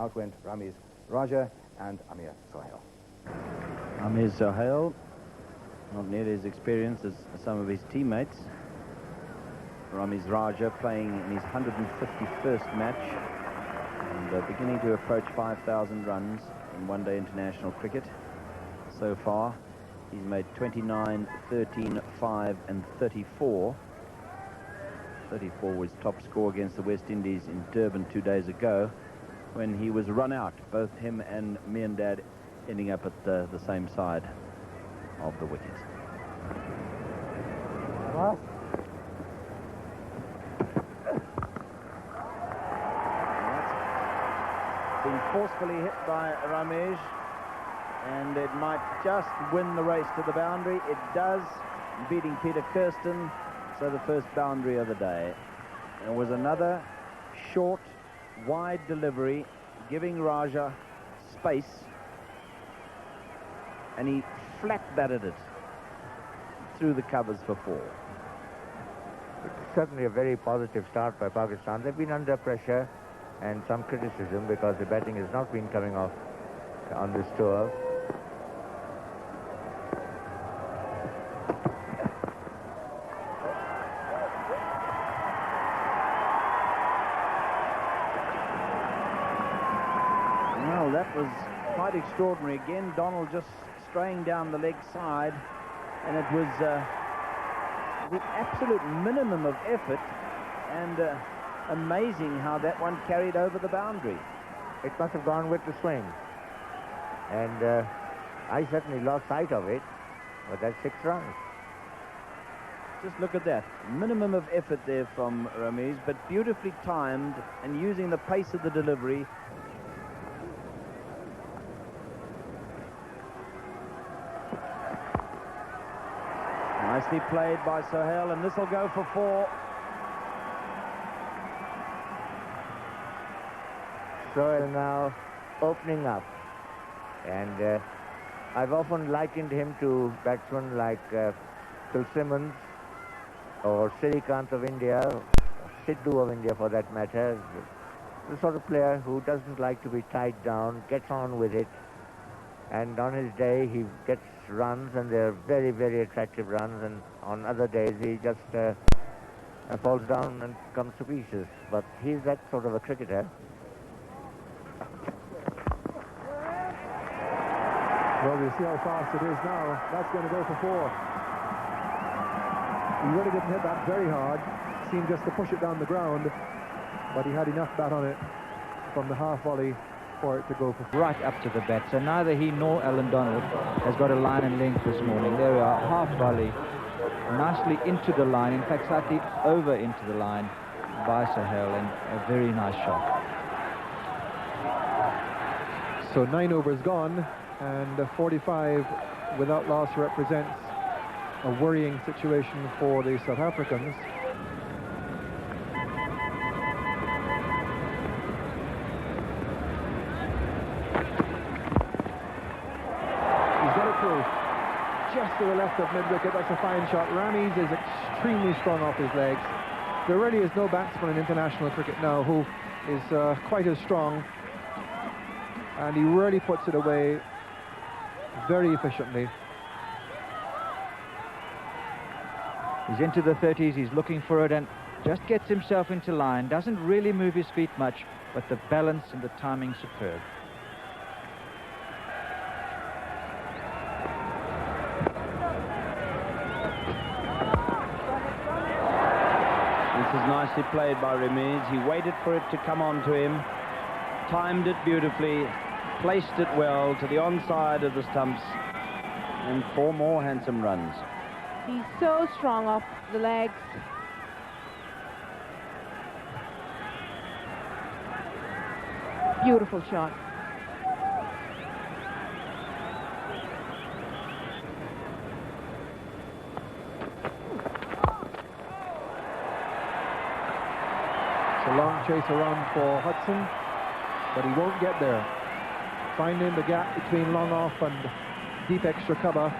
out went Ramiz Raja and Amir Sohail. Amir Sohail, not nearly as experienced as some of his teammates. Ramiz Raja playing in his 151st match and beginning to approach 5,000 runs in one-day international cricket. So far, he's made 29, 13, 5 and 34. 34 was top score against the West Indies in Durban 2 days ago when he was run out, both him and Miandad ending up at the same side of the wicket. Been forcefully hit by Ramesh, and it might just win the race to the boundary. It does, beating Peter Kirsten, so the first boundary of the day. It was another short, wide delivery, giving Raja space, and he flat batted it through the covers for 4. It's certainly a very positive start by Pakistan. They've been under pressure and some criticism because the batting has not been coming off on this tour. Well, that was quite extraordinary. Again, Donald just straying down the leg side, and it was the absolute minimum of effort, and amazing how that one carried over the boundary. It must have gone with the swing, and I certainly lost sight of it, but that's 6 runs. Just look at that. Minimum of effort there from Ramiz, but beautifully timed and using the pace of the delivery. Nicely played by Sohail, and this will go for 4. Sohail now opening up, and I've often likened him to batsmen like Phil Simmons or Sirikant of India, Sidhu of India for that matter. The sort of player who doesn't like to be tied down, gets on with it, and on his day he gets runs, and they're very, very attractive runs, and on other days he just falls down and comes to pieces. But he's that sort of a cricketer. Well, we'll see how fast it is now. That's going to go for 4. He really didn't hit that very hard. Seemed just to push it down the ground, but he had enough bat on it from the half volley for it to go for 4. Right up to the bat. So neither he nor Alan Donald has got a line and length this morning. There we are, half volley, nicely into the line, in fact slightly over into the line by Sohail, and a very nice shot. So 9 overs gone, and 45 without loss represents a worrying situation for the South Africans. He's got it through. Just to the left of mid-wicket. That's a fine shot. Ramiz is extremely strong off his legs. There really is no batsman in international cricket now who is quite as strong, and he really puts it away very efficiently. He's into the 30s, he's looking for it, and just gets himself into line. Doesn't really move his feet much, but the balance and the timing superb. This is nicely played by Ramiz. He waited for it to come on to him, timed it beautifully, placed it well to the onside of the stumps, and 4 more handsome runs. He's so strong off the legs. Beautiful shot. It's a long chase around for Hudson, but he won't get there. Finding the gap between long off and deep extra cover,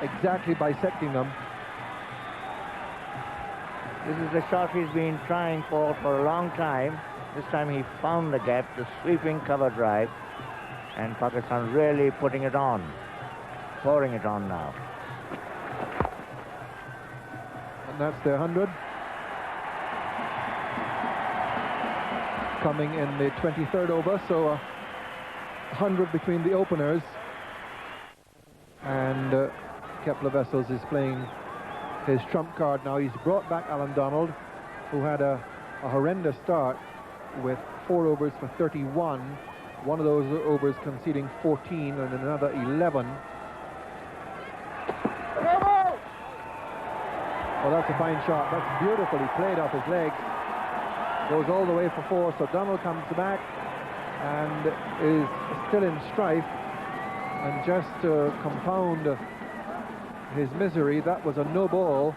exactly bisecting them. This is the shot he's been trying for a long time, This time he found the gap, the sweeping cover drive, and Pakistan really putting it on, pouring it on now. And that's their 100. Coming in the 23rd over, so 100 between the openers. And Kepler Wessels is playing his trump card now. He's brought back Alan Donald, who had a horrendous start with 4 overs for 31. One of those overs conceding 14 and another 11. Oh, that's a fine shot. That's beautifully played off his legs. Goes all the way for 4, so Donald comes back and is still in strife. And just to compound his misery, that was a no ball.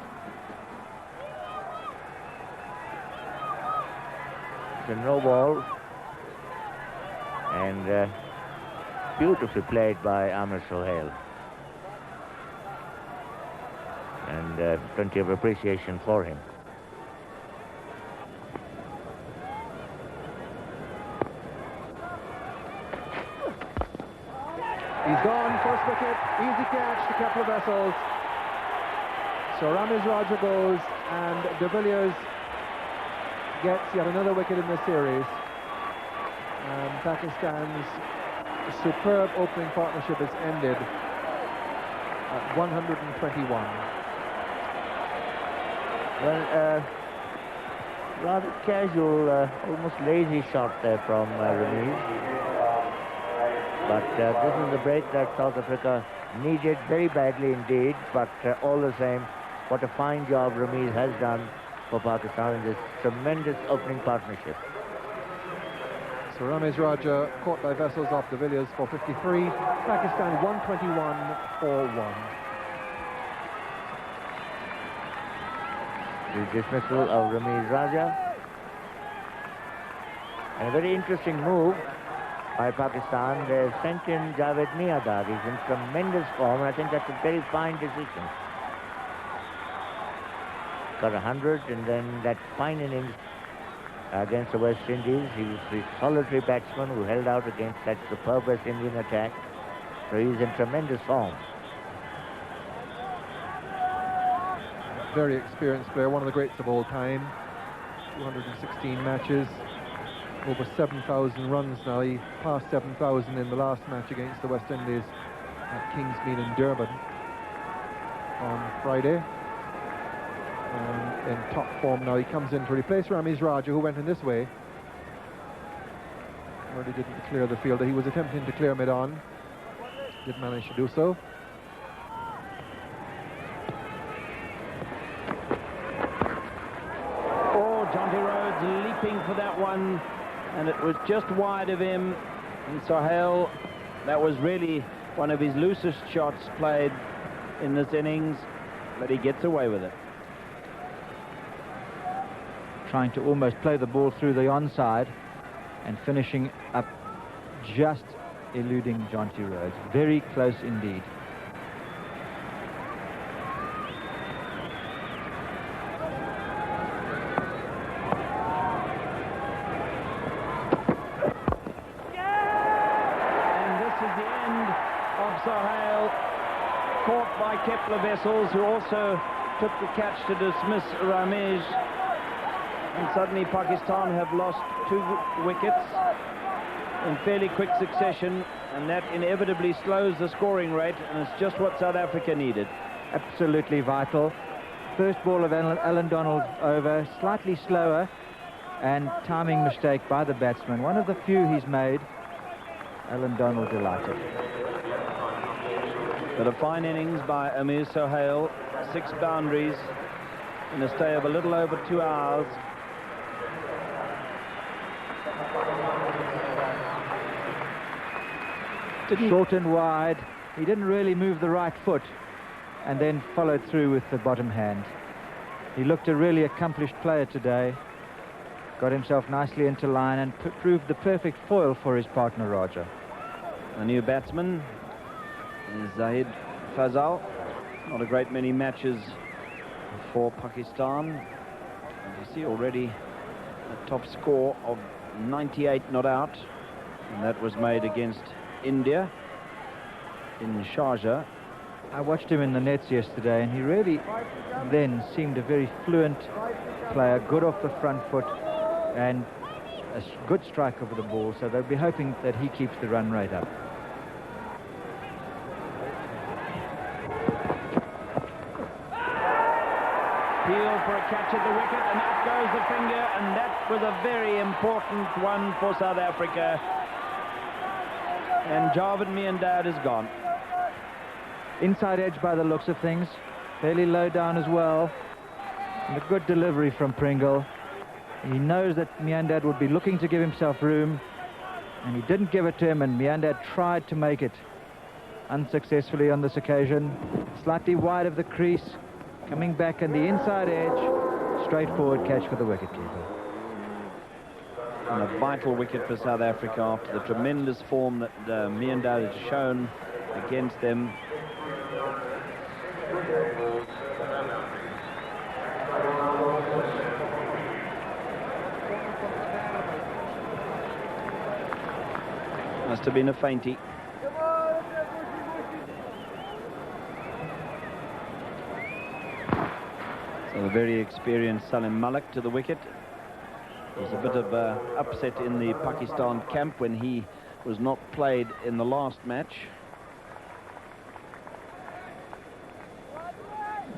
It's a no ball. And beautifully played by Amir Sohail. And plenty of appreciation for him. He's gone, first wicket, easy catch to Kepler Wessels. So Ramiz Raja goes, and de Villiers gets yet another wicket in the series. And Pakistan's superb opening partnership is ended at 121. Well, rather casual, almost lazy shot there from Ramiz. But this is the break that South Africa needed very badly indeed. But all the same, what a fine job Ramiz has done for Pakistan in this tremendous opening partnership. So Ramiz Raja caught by Wessels off de Villiers for 53. Pakistan 121 for 1. The dismissal of Ramiz Raja. And a very interesting move by Pakistan. They sent in Javed Miadad. He's in tremendous form, and I think that's a very fine decision. Got 100, and then that fine innings against the West Indies. He was the solitary batsman who held out against that superb West Indian attack. So he's in tremendous form. Very experienced player, one of the greats of all time. 216 matches. Over 7,000 runs now. He passed 7,000 in the last match against the West Indies at Kingsmead in Durban on Friday. And in top form now. He comes in to replace Ramiz Raja, who went in this way. Really didn't clear the fielder. He was attempting to clear mid-on. Did manage to do so. Oh, Jonty Rhodes leaping for that one. And it was just wide of him. And Sohail, that was really one of his loosest shots played in this innings, but he gets away with it. Trying to almost play the ball through the onside and finishing up just eluding Jonty Rhodes. Very close indeed. Caught by Kepler Wessels, who also took the catch to dismiss Ramiz. And suddenly Pakistan have lost 2 wickets in fairly quick succession, and that inevitably slows the scoring rate, and it's just what South Africa needed. Absolutely vital. First ball of Alan Donald's over, slightly slower, and timing mistake by the batsman. One of the few he's made. Alan Donald delighted. But a fine innings by Amir Sohail, 6 boundaries in a stay of a little over 2 hours. Short and wide. He didn't really move the right foot and then followed through with the bottom hand. He looked a really accomplished player today. Got himself nicely into line and proved the perfect foil for his partner Raja. The new batsman is Zahid Fazal. Not a great many matches for Pakistan. And you see already a top score of 98 not out, and that was made against India in Sharjah. I watched him in the nets yesterday, and he really then seemed a very fluent player, good off the front foot, and a good strike over the ball, so they'll be hoping that he keeps the run rate up. Peel for a catch at the wicket, and out goes the finger, and that was a very important one for South Africa. And Javed Miandad is gone. Inside edge by the looks of things, fairly low down as well, and a good delivery from Pringle. He knows that Miandad would be looking to give himself room, and he didn't give it to him, and Miandad tried to make it unsuccessfully on this occasion. Slightly wide of the crease, coming back on the inside edge, straightforward catch for the wicketkeeper. And a vital wicket for South Africa after the tremendous form that Miandad has shown against them. Must have been a feinty. So the very experienced Salim Malik to the wicket. There's a bit of upset in the Pakistan camp when he was not played in the last match.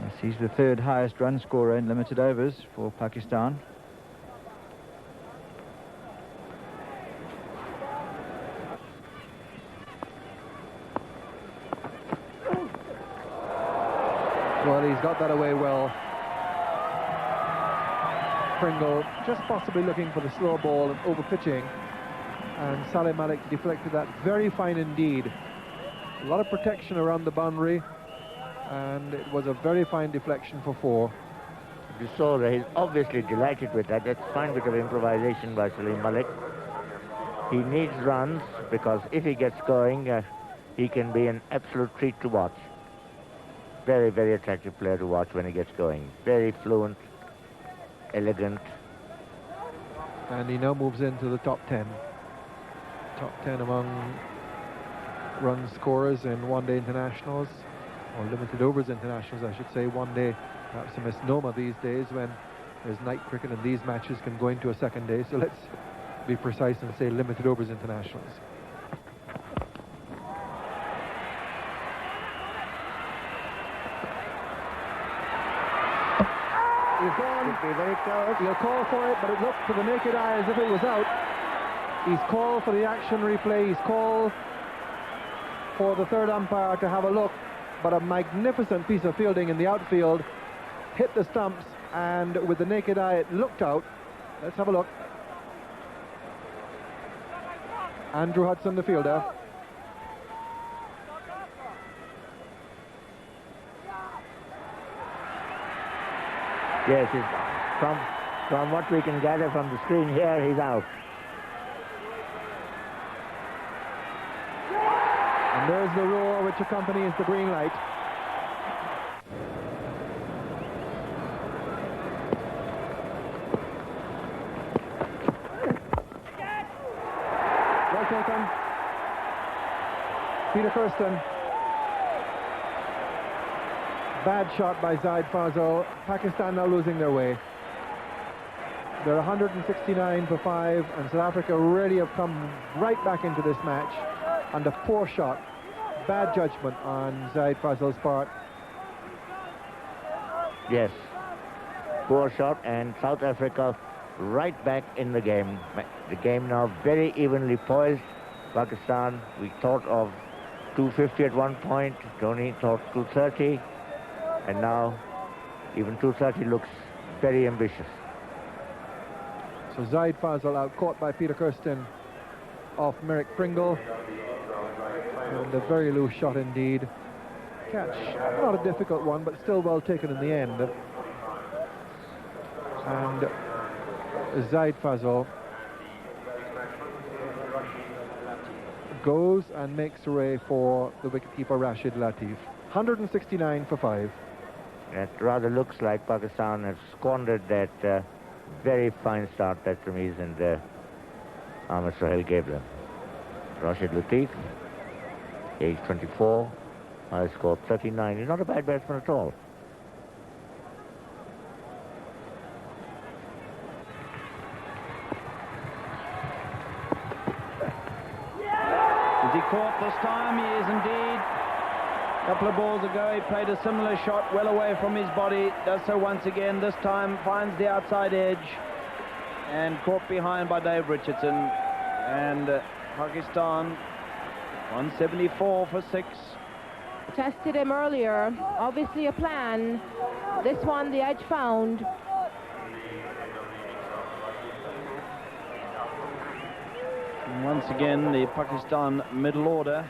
Yes, he's the third highest run scorer in limited overs for Pakistan. Well, he's got that away well. Pringle just possibly looking for the slow ball and over pitching, and Salim Malik deflected that very fine indeed. A lot of protection around the boundary, and it was a very fine deflection for 4. You saw that he's obviously delighted with that. That's fine bit of improvisation by Salim Malik. He needs runs, because if he gets going, he can be an absolute treat to watch. Very, very attractive player to watch when he gets going. Very fluent, elegant. And he now moves into the top 10. Top 10 among run scorers in one-day internationals, or limited overs internationals, I should say. One day, perhaps a misnomer these days when there's night cricket and these matches can go into a second day. So let's be precise and say limited overs internationals. He's gone. Be very close. He'll call for it, but it looked to the naked eye as if it was out. He's called for the action replay. He's called for the third umpire to have a look, but a magnificent piece of fielding in the outfield hit the stumps, and with the naked eye it looked out. Let's have a look. Andrew Hudson, the fielder. Yes, from what we can gather from the screen here, he's out. And there's the roar which accompanies the green light. Well taken. Peter Kirsten. Bad shot by Zaid Fazal. Pakistan now losing their way. They're 169 for 5, and South Africa really have come right back into this match. And a poor shot, bad judgment on Zaid Fazal's part. Yes, poor shot, and South Africa right back in the game. The game now very evenly poised. Pakistan, we thought of 250 at one point. Tony thought 230, and now even 230 looks very ambitious. So Zaid Fazal out caught by Peter Kirsten off Merrick Pringle. And a very loose shot indeed. Catch, not a difficult one, but still well taken in the end. And Zaid Fazal goes and makes way for the wicketkeeper Rashid Latif. 169 for 5. It rather looks like Pakistan has squandered that very fine start that Ramiz and Ahmed Sohail gave them. Rashid Latif, age 24, high score 39. He's not a bad batsman at all. Is he caught this time? He is indeed. A couple of balls ago, he played a similar shot well away from his body. Does so once again. This time finds the outside edge and caught behind by Dave Richardson. And Pakistan 174 for 6. Tested him earlier. Obviously a plan. This one, the edge found. And once again, the Pakistan middle order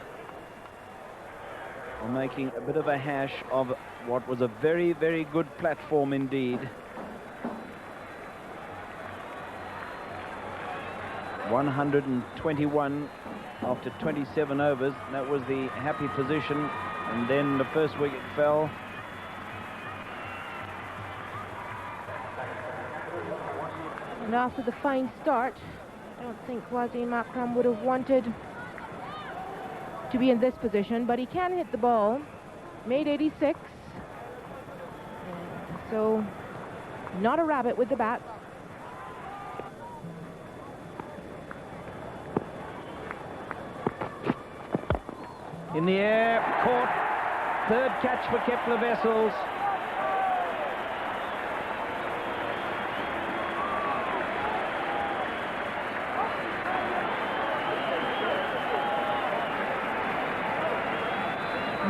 are making a bit of a hash of what was a very, very good platform indeed. 121 after 27 overs. That was the happy position. And then the first wicket fell. And after the fine start, I don't think Wasim Akram would have wanted to be in this position, but he can hit the ball. Made 86. So, not a rabbit with the bat. In the air, caught. Third catch for Kepler Wessels.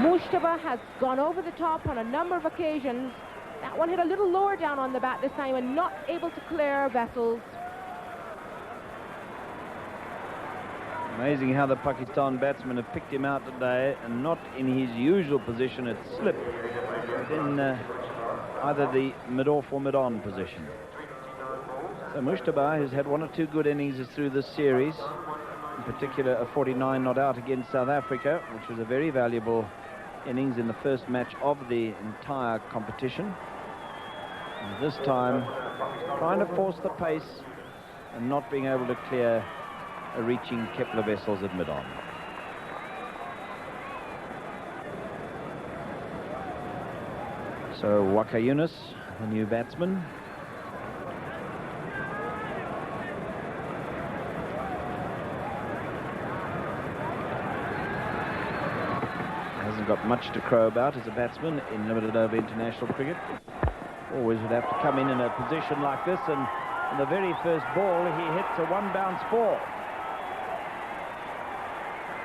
Mushtaba has gone over the top on a number of occasions. That one hit a little lower down on the bat this time and not able to clear Wessels. Amazing how the Pakistan batsmen have picked him out today, and not in his usual position at slip, but in either the mid-off or mid-on position. So Mushtaba has had one or two good innings through this series, in particular a 49 not out against South Africa, which was a very valuable innings in the first match of the entire competition. And this time, trying to force the pace and not being able to clear a reaching Kepler Wessels at mid-on. So Waqar Younis, the new batsman. Hasn't got much to crow about as a batsman in limited over international cricket. Always would have to come in a position like this, and on the very first ball he hits a one-bounce four.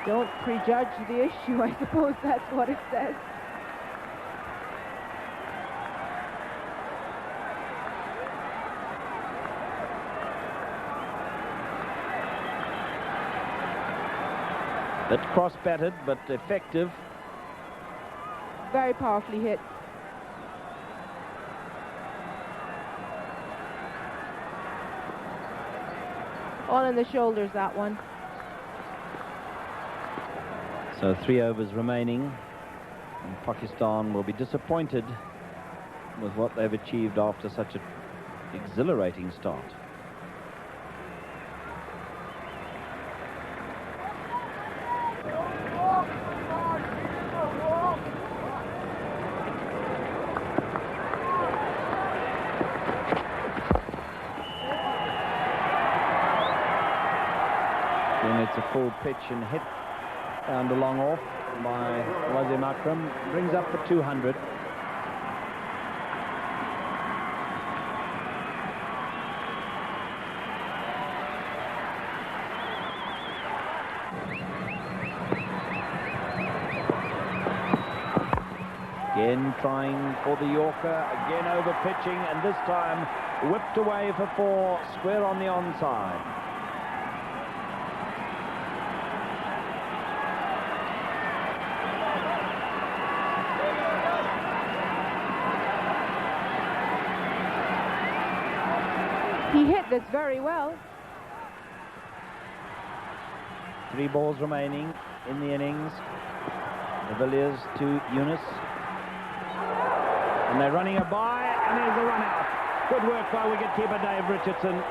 Don't prejudge the issue, I suppose that's what it says. Bit cross-batted, but effective. Very powerfully hit. All in the shoulders, that one. So 3 overs remaining, and Pakistan will be disappointed with what they've achieved after such an exhilarating start. Then it's a full pitch and hit. And a long off by Wasim Akram, brings up for 200. Again trying for the Yorker, again over pitching, and this time whipped away for 4, square on the onside. He hit this very well. 3 balls remaining in the innings. De Villiers to Younis. And they're running a by, and there's a run out. Good work by wicketkeeper Dave Richardson.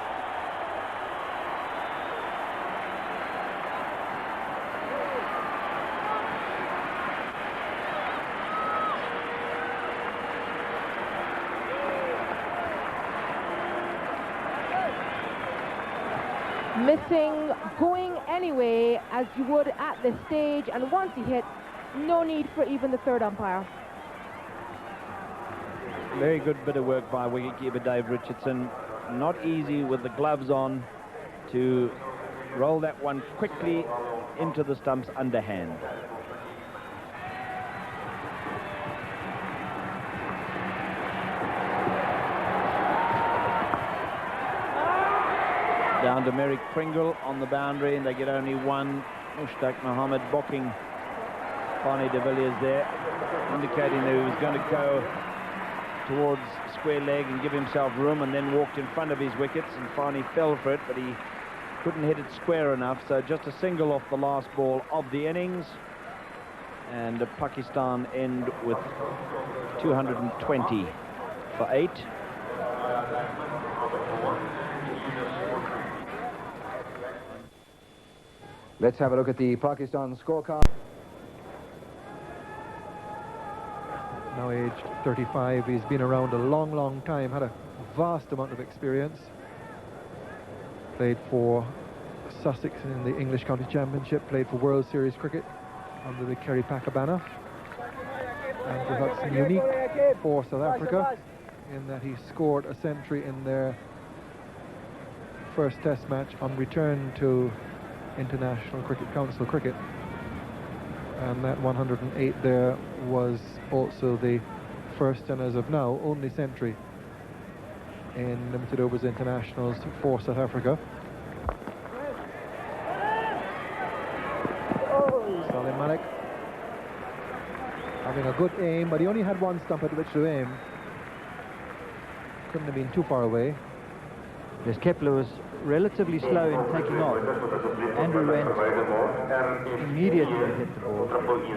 Missing, going anyway as you would at this stage, and once he hit, no need for even the third umpire. Very good bit of work by wicketkeeper Dave Richardson. Not easy with the gloves on to roll that one quickly into the stumps underhand. Down to Merrick Pringle on the boundary, and they get only one. Mushtaq Mohammed bocking Barney de Villiers there, indicating that he was going to go towards square leg and give himself room, and then walked in front of his wickets, and Fani fell for it, but he couldn't hit it square enough. So just a single off the last ball of the innings, and Pakistan end with 220 for 8. Let's have a look at the Pakistan scorecard. Now aged 35, he's been around a long, long time, had a vast amount of experience. Played for Sussex in the English County Championship, played for World Series cricket under the Kerry Packer and perhaps unique for South Africa in that he scored a century in their first test match on return to International Cricket Council cricket, and that 108 there was also the first and as of now only century in limited overs internationals for South Africa. Salim Malik having a good aim, but he only had one stump at which to aim. Couldn't have been too far away. Yes, Kepler was relatively slow in taking off. Andrew went immediately to hit the ball.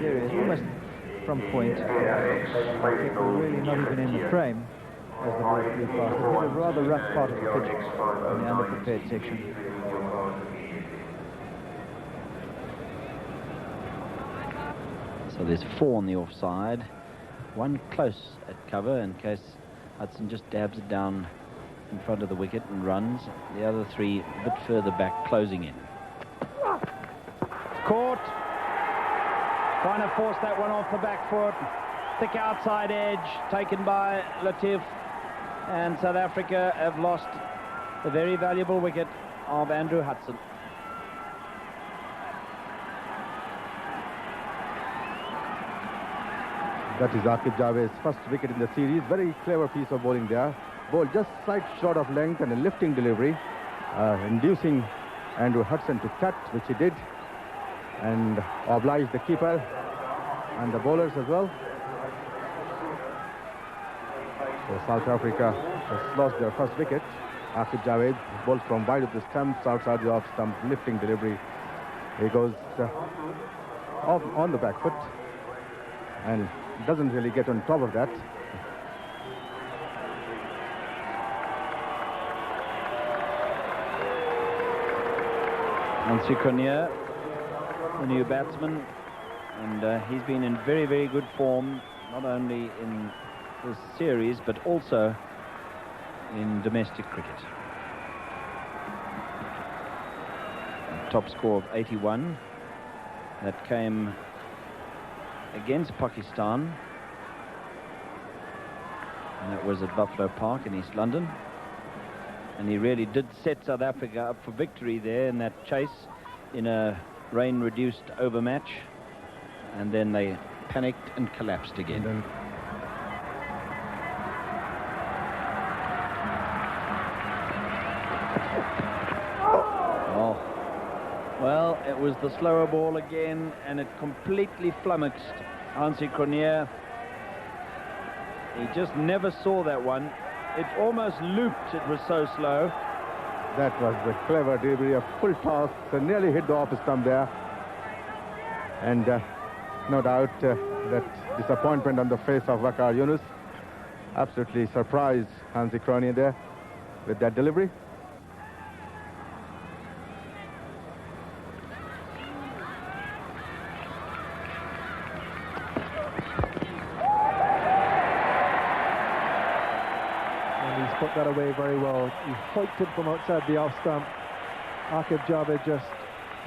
There he is, almost from point. Kepler really not even in the frame as the ball flew past. It hit a rather rough part of the pitch in the underprepared section. So there's 4 on the offside, 1 close at cover in case Hudson just dabs it down in front of the wicket and runs. The other 3 a bit further back, closing in. Caught. Trying to force that one off the back foot. Thick outside edge taken by Latif. And South Africa have lost the very valuable wicket of Andrew Hudson. That is Aqib Javed's first wicket in the series. Very clever piece of bowling there. Ball just slight short of length and a lifting delivery, inducing Andrew Hudson to cut, which he did, and obliged the keeper and the bowlers as well. So South Africa has lost their first wicket. Aqib Javed bowls from wide of the stumps, outside the off stump, lifting delivery. He goes off on the back foot and doesn't really get on top of that. Nancy Cornier, the new batsman, and he's been in very, very good form, not only in this series but also in domestic cricket. A top score of 81 that came against Pakistan, and that was at Buffalo Park in East London. And he really did set South Africa up for victory there in that chase in a rain-reduced over match. And then they panicked and collapsed again. Oh. Well, it was the slower ball again, and it completely flummoxed Hansi Cornier. He just never saw that one. It almost looped, it was so slow. That was a clever delivery, a full toss, so nearly hit the off stump there. And no doubt that disappointment on the face of Waqar Yunus. Absolutely surprised Hansi Cornier there with that delivery. Put that away very well. He hoiked it from outside the off stump Akif Javed just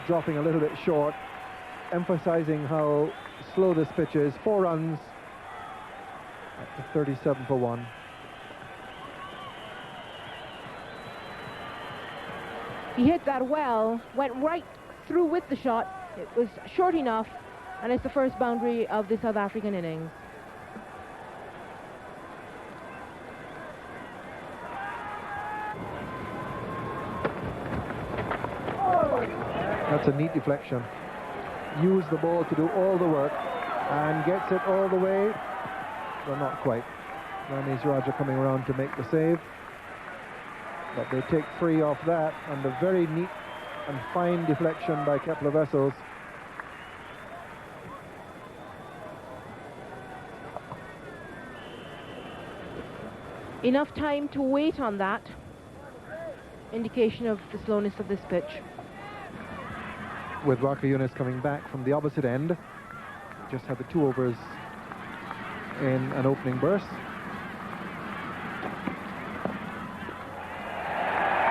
dropping a little bit short, emphasizing how slow this pitch is. 4 runs up to 37 for 1. He hit that well, went right through with the shot. It was short enough, and it's the first boundary of the South African innings. That's a neat deflection. Use the ball to do all the work, and gets it all the way. Well, not quite. Ramesh Raja coming around to make the save. But they take 3 off that, and a very neat and fine deflection by Kepler Wessels. Enough time to wait on that. Indication of the slowness of this pitch. With Waqar Younis coming back from the opposite end. Just had the 2 overs in an opening burst.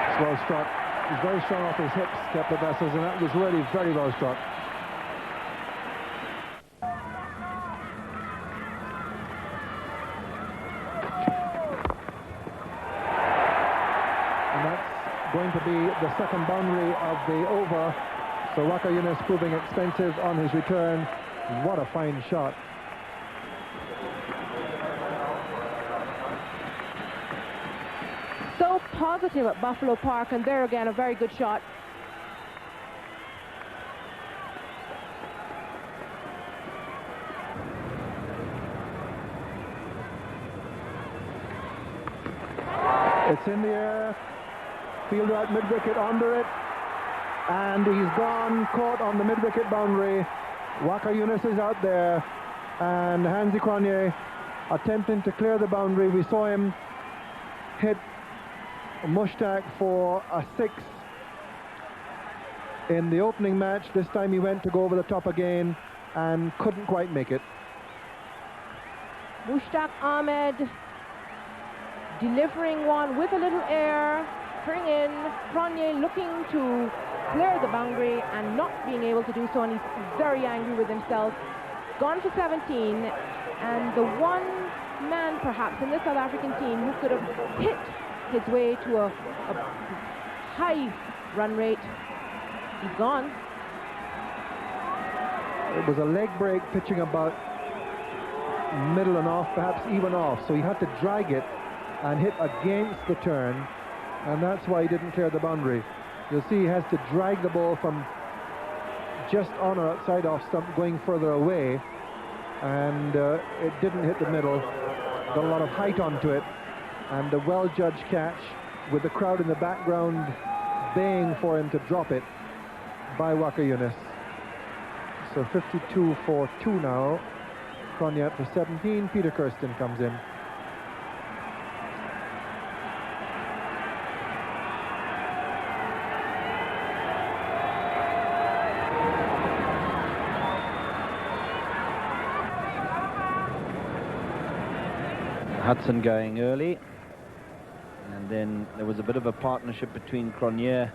It's well struck. He's very strong off his hips, Kepler Wessels, and that was really very well struck. And that's going to be the second boundary of the over. So Waqar Younis proving expensive on his return. What a fine shot. So positive at Buffalo Park, and there again a very good shot. It's in the air. Fielder at mid-wicket under it. And he's gone, caught on the mid-wicket boundary. Waqar Younis is out there. And Hansi Cronje attempting to clear the boundary. We saw him hit Mushtaq for a 6 in the opening match. This time he went to go over the top again and couldn't quite make it. Mushtaq Ahmed delivering one with a little air. Bring in Cronje looking to clear the boundary and not being able to do so, and he's very angry with himself. Gone for 17, and the one man perhaps in the South African team who could have hit his way to a high run rate, he's gone. It was a leg break, pitching about middle and off, perhaps even off, so he had to drag it and hit against the turn, and that's why he didn't clear the boundary. You'll see he has to drag the ball from just on or outside off stump going further away, and it didn't hit the middle. Got a lot of height onto it, and a well-judged catch with the crowd in the background baying for him to drop it by Waqar Younis. So 52 for 2 now. Cronje up for 17. Peter Kirsten comes in. Hudson going early, and then there was a bit of a partnership between Cronje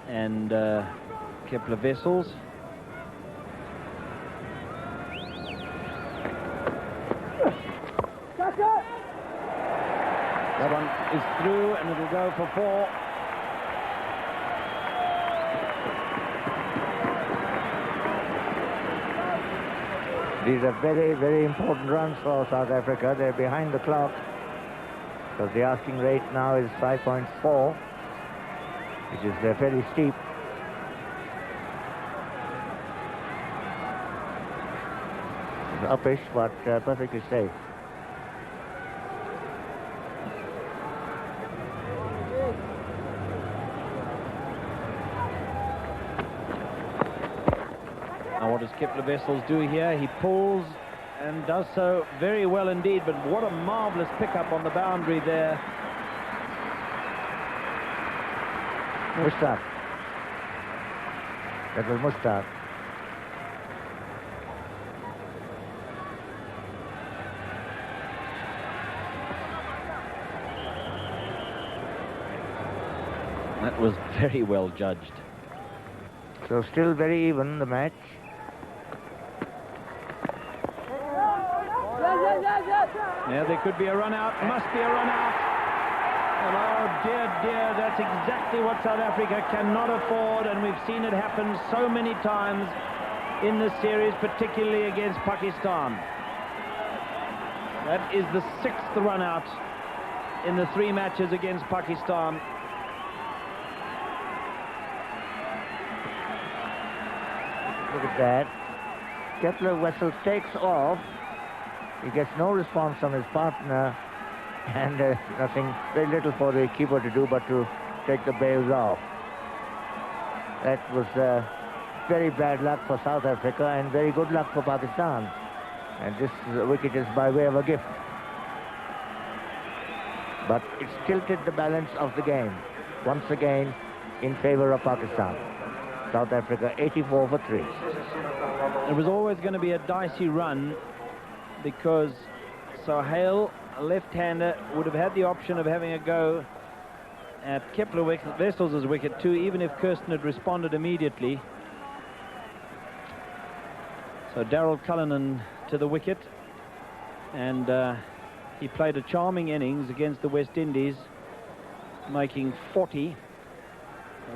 and Kepler Wessels. That one is through, and it'll go for 4. These are very, very important runs for South Africa. They're behind the clock, because the asking rate now is 5.4, which is fairly steep. It's uppish, but perfectly safe. Now what does Kepler Wessels do here? He pulls and does so very well indeed, but what a marvellous pickup on the boundary there. Mushtaq. That was Mushtaq. That was very well judged. So still very even, the match. Yeah, there could be a run out. Must be a run out. And oh dear, that's exactly what South Africa cannot afford, and we've seen it happen so many times in this series, particularly against Pakistan. That is the 6th run out in the 3 matches against Pakistan. Look at that. Kepler-Wessels takes off. He gets no response from his partner, and nothing, very little for the keeper to do but to take the bails off. That was very bad luck for South Africa and very good luck for Pakistan. And this wicket is by way of a gift. But it's tilted the balance of the game once again in favor of Pakistan. South Africa 84 for 3. It was always going to be a dicey run because Sohail, a left-hander, would have had the option of having a go at Kepler-Wessels' wicket too, even if Kirsten had responded immediately. So Daryl Cullinan to the wicket, and he played a charming innings against the West Indies, making 40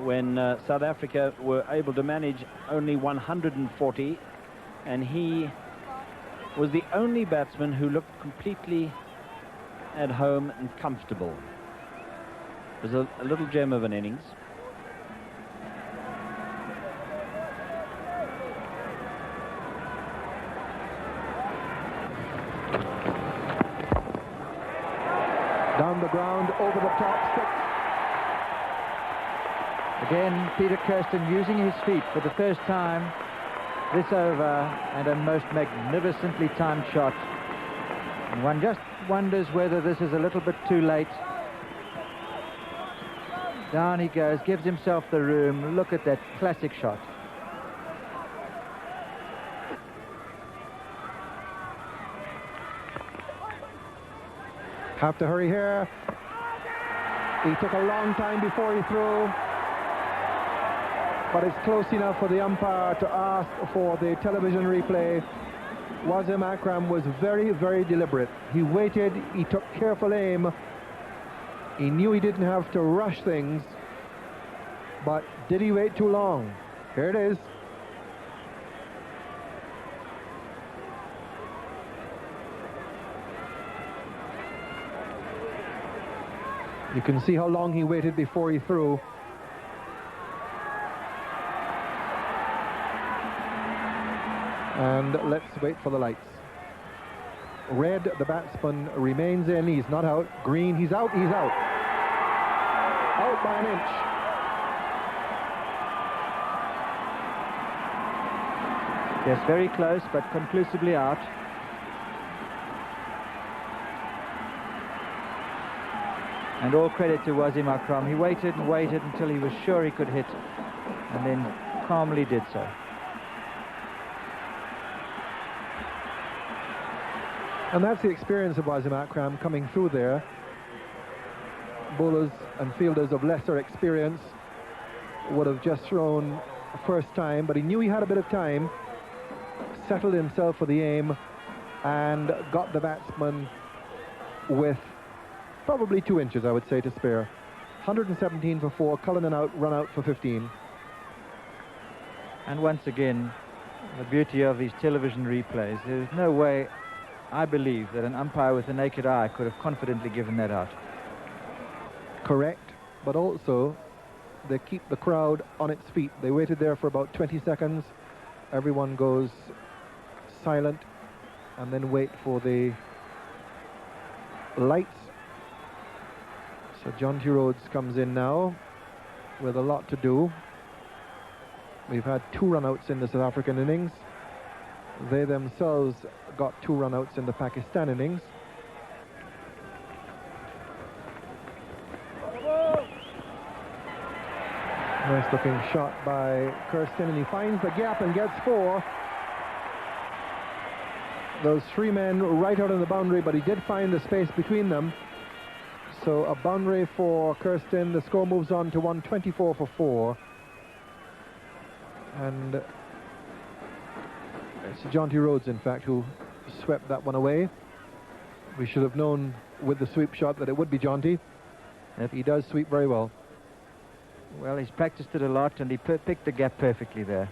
when South Africa were able to manage only 140, and he was the only batsman who looked completely at home and comfortable. It was a little gem of an innings. Down the ground, over the top, 6. Again, Peter Kirsten using his feet for the first time this over, and a most magnificently timed shot. And one just wonders whether this is a little bit too late. Down he goes, gives himself the room. Look at that classic shot. Have to hurry here. He took a long time before he threw, but it's close enough for the umpire to ask for the television replay. Wasim Akram was very, very deliberate. He waited, he took careful aim. He knew he didn't have to rush things, but did he wait too long? Here it is. You can see how long he waited before he threw. And let's wait for the lights. Red, the batsman, remains in. He's not out. Green, he's out. He's out. Out by an inch. Yes, very close, but conclusively out. And all credit to Wasim Akram. He waited and waited until he was sure he could hit, and then calmly did so. And that's the experience of Wasim Akram coming through there. Bowlers and fielders of lesser experience would have just thrown first time, but he knew he had a bit of time, settled himself for the aim, and got the batsman with probably 2 inches, I would say, to spare. 117 for 4, Cullinan out, run out for 15. And once again, the beauty of these television replays. There's no way, I believe, that an umpire with a naked eye could have confidently given that out. Correct, but also they keep the crowd on its feet. They waited there for about 20 seconds. Everyone goes silent and then wait for the lights. So John T. Rhodes comes in now with a lot to do. We've had 2 run-outs in the South African innings. They themselves got 2 run-outs in the Pakistan innings. Nice looking shot by Kirsten, and he finds the gap and gets 4. Those 3 men right out on the boundary, but he did find the space between them. So a boundary for Kirsten. The score moves on to 124 for 4. And it's Jonty Rhodes, in fact, who swept that one away. We should have known with the sweep shot that it would be Jonty. He does sweep very well. Well, he's practiced it a lot, and he picked the gap perfectly there.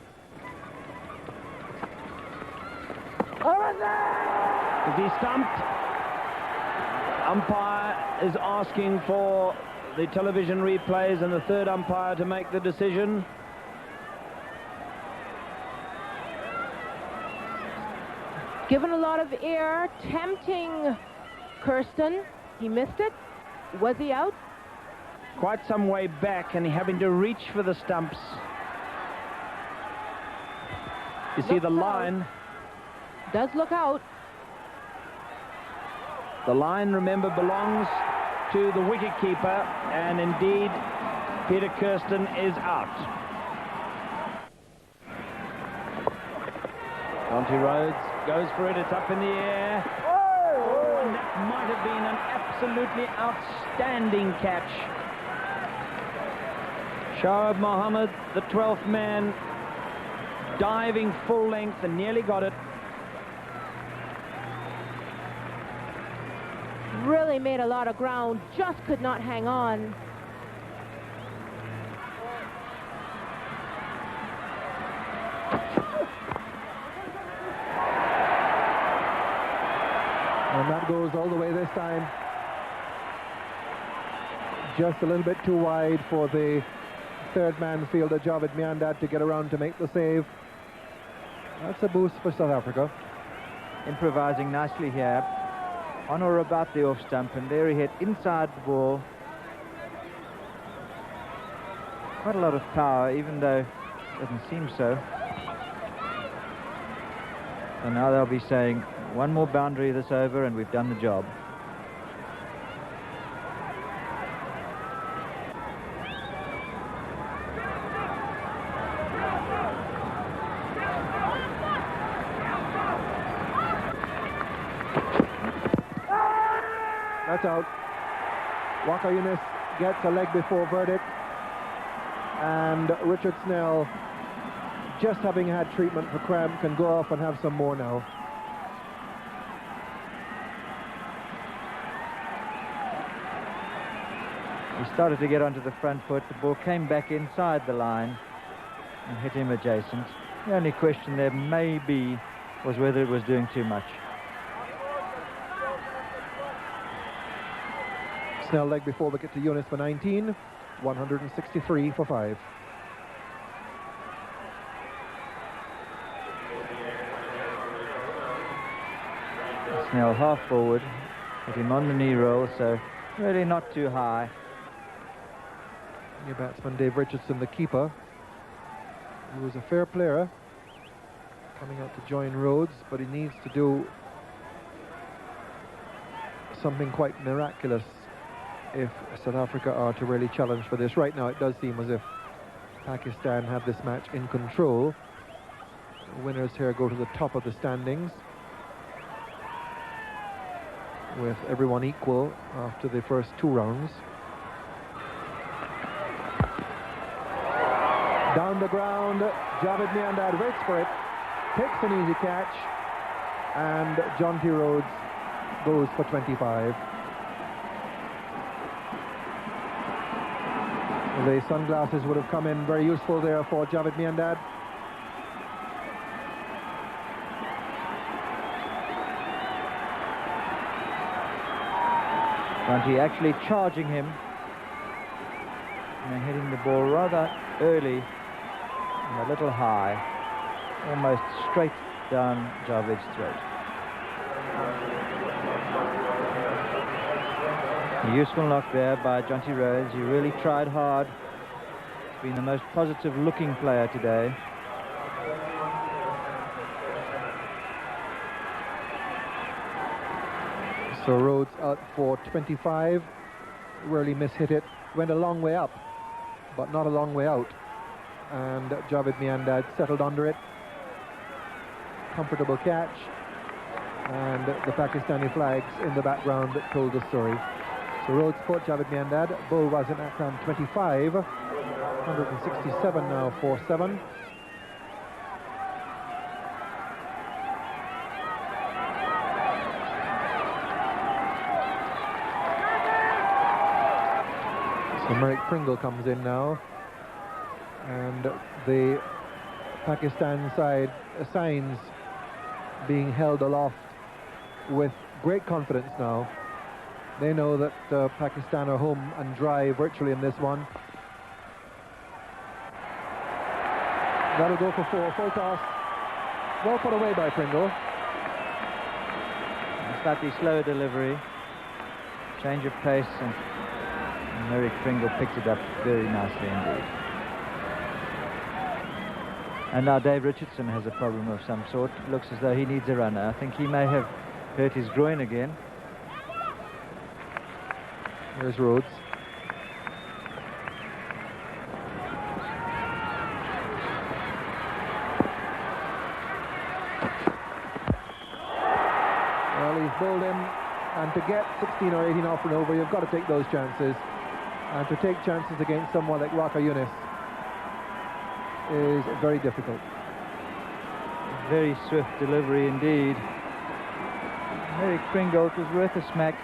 Is he stumped? Umpire is asking for the television replays and the third umpire to make the decision. Given a lot of air, tempting Kirsten. He missed it. Was he out? Quite some way back, and having to reach for the stumps. You see the line. Does look out. The line, remember, belongs to the wicketkeeper, and indeed, Peter Kirsten is out. Jonty Rhodes goes for it. It's up in the air. Oh, and that might have been an absolutely outstanding catch. Shoaib Mohammed, the 12th man, diving full length and nearly got it. Really made a lot of ground, just could not hang on. And that goes all the way this time. Just a little bit too wide for the third man fielder, Javed Miandad, to get around to make the save. That's a boost for South Africa. Improvising nicely here. On or about the off stump, and there he hit inside the ball. Quite a lot of power, even though it doesn't seem so. So now they'll be saying, one more boundary this over and we've done the job. That's out. Waka Yunus gets a leg before verdict. And Richard Snell, just having had treatment for cramp, can go off and have some more now. He started to get onto the front foot. The ball came back inside the line and hit him adjacent. The only question there maybe was whether it was doing too much. Snell leg before wicket to Yunus for 19, 163 for 5. Snell half forward, hit him on the knee roll, so really not too high. New batsman Dave Richardson, the keeper, he was a fair player coming out to join Rhodes, but he needs to do something quite miraculous if South Africa are to really challenge for this. Right now it does seem as if Pakistan have this match in control. The winners here go to the top of the standings with everyone equal after the first 2 rounds. Down the ground, Javed Miandad waits for it, takes an easy catch, and Jonty Rhodes goes for 25. The sunglasses would have come in very useful there for Javed Miandad. Jonty actually charging him and hitting the ball rather early and a little high, almost straight down Javed's throat. A useful knock there by Jonty Rhodes. He really tried hard. He's been the most positive looking player today. So Rhodes out for 25, really mishit it, went a long way up, but not a long way out. And Javed Miandad settled under it. Comfortable catch. And the Pakistani flags in the background that told the story. So Rhodes caught Javed Miandad. Bull was in Akram 25. 167 now for 7. So Merrick Pringle comes in now, and the Pakistan side assigns being held aloft with great confidence now. They know that Pakistan are home and dry virtually in this one. That'll go for 4. Full toss. Well put away by Pringle. A slightly slower delivery. Change of pace, and Merrick Pringle picked it up very nicely indeed. And now Dave Richardson has a problem of some sort. Looks as though he needs a runner. I think he may have hurt his groin again. Here's Rhodes. Well, he's bowled him, and to get 16 or 18 off and over, you've got to take those chances. And to take chances against someone like Waqar Younis is very difficult. Very swift delivery indeed. Merrick Pringle, it was worth a smack.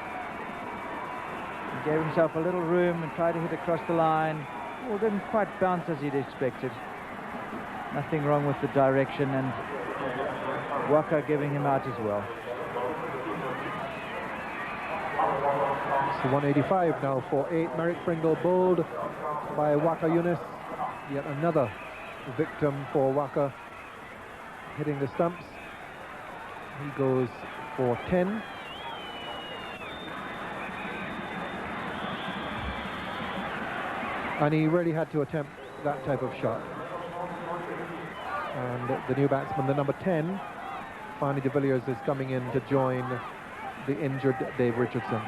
He gave himself a little room and tried to hit across the line. Well, didn't quite bounce as he'd expected. Nothing wrong with the direction, and Waqar giving him out as well. So 185 now for 8. Merrick Pringle bowled by Waqar Younis. Yet another victim for Waqar, hitting the stumps. He goes for 10. And he really had to attempt that type of shot. And the new batsman, the number 10, Fani de Villiers, is coming in to join the injured Dave Richardson.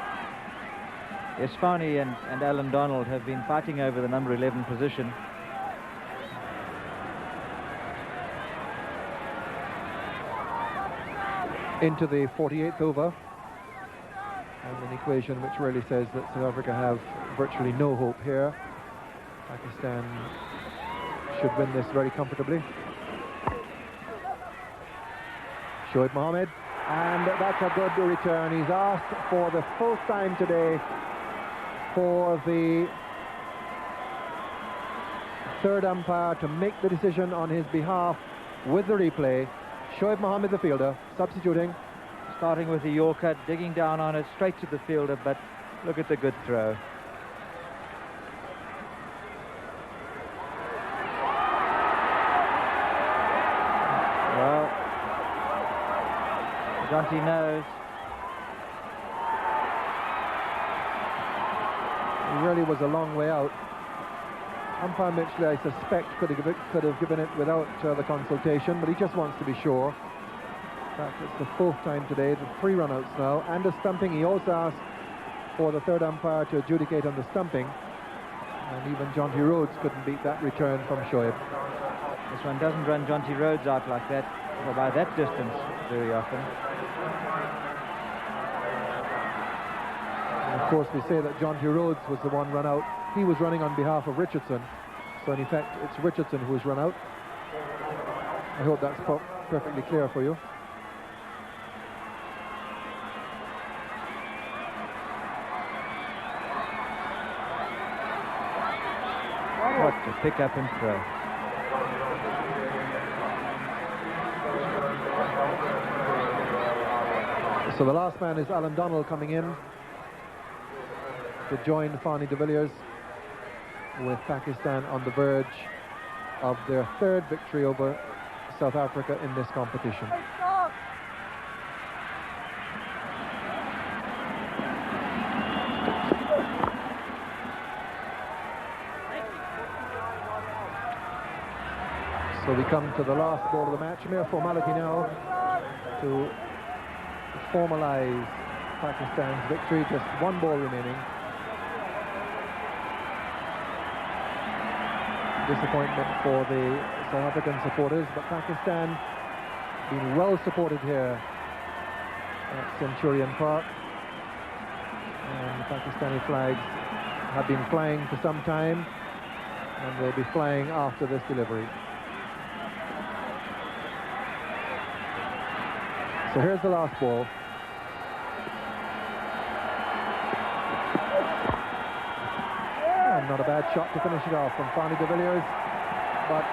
Yes, Fani and Alan Donald have been fighting over the number 11 position. Into the 48th over, and an equation which really says that South Africa have virtually no hope here. Pakistan should win this very comfortably. Shoaib Mohammed, and that's a good return. He's asked for the fourth time today for the third umpire to make the decision on his behalf with the replay. Shoaib Mohammed, the fielder, substituting. Starting with the Yorker, digging down on it, straight to the fielder, but look at the good throw. Well, Jonty knows. He really was a long way out. Umpire Mitchley, I suspect, could have given it without the consultation, but he just wants to be sure. In fact, it's the fourth time today, the 3 run-outs now, and a stumping. He also asked for the third umpire to adjudicate on the stumping, and even Jonty Rhodes couldn't beat that return from Shoaib. This one doesn't run Jonty Rhodes out like that, or by that distance, very often. And of course, we say that Jonty Rhodes was the one run out. He was running on behalf of Richardson, so in effect, it's Richardson who's run out. I hope that's perfectly clear for you. What to pick up and throw. So the last man is Alan Donald coming in to join Fani de Villiers, with Pakistan on the verge of their third victory over South Africa in this competition. So we come to the last ball of the match. Mere formality now to formalize Pakistan's victory. Just one ball remaining. Disappointment for the South African supporters, but Pakistan being well supported here at Centurion Park, and the Pakistani flags have been flying for some time, and they'll be flying after this delivery. So here's the last ball. shot to finish it off from Fanny de Villiers, but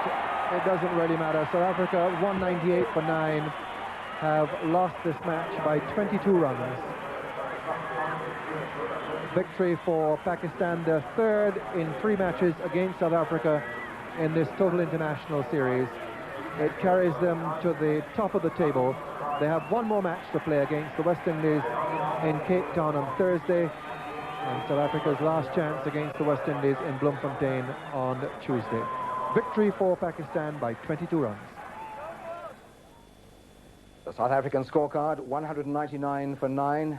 it doesn't really matter. South Africa, 198 for 9, have lost this match by 22 runs. Victory for Pakistan, their third in 3 matches against South Africa in this total international series. It carries them to the top of the table. They have one more match to play against the West Indies in Cape Town on Thursday, and South Africa's last chance against the West Indies in Bloemfontein on Tuesday. Victory for Pakistan by 22 runs. The South African scorecard, 199 for 9.